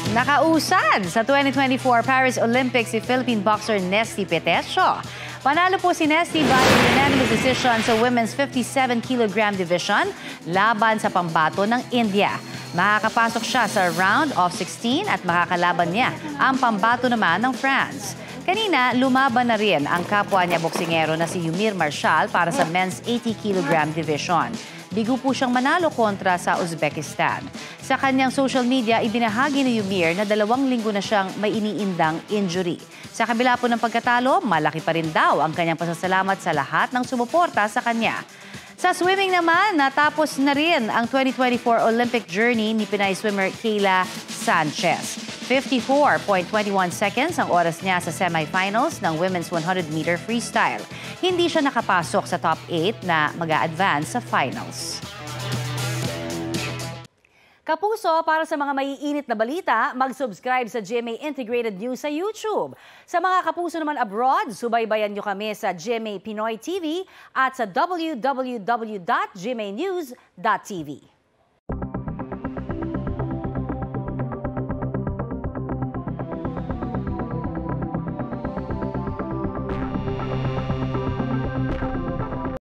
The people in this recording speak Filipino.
Nakausad sa 2024 Paris Olympics si Philippine boxer Nesty Petesio. Panalo po si Nesty by unanimous decision sa women's 57 kg division laban sa pambato ng India. Makakapasok siya sa round of 16 at makakalaban niya ang pambato naman ng France. Kanina, lumaban na rin ang kapwa niya boksingero na si Yumir Marshall para sa men's 80 kg division. Bigo po siyang manalo kontra sa Uzbekistan. Sa kanyang social media, ibinahagi ni Yumir na 2 linggo na siyang may iniindang injury. Sa kabila po ng pagkatalo, malaki pa rin daw ang kanyang pasasalamat sa lahat ng sumuporta sa kanya. Sa swimming naman, natapos na rin ang 2024 Olympic journey ni Pinay swimmer Kayla Sanchez. 54.21 seconds ang oras niya sa semifinals ng women's 100-meter freestyle. Hindi siya nakapasok sa top 8 na mag-a-advance sa finals. Kapuso, para sa mga maiinit na balita, mag-subscribe sa GMA Integrated News sa YouTube. Sa mga kapuso naman abroad, subaybayan nyo kami sa GMA Pinoy TV at sa www.gmanews.tv.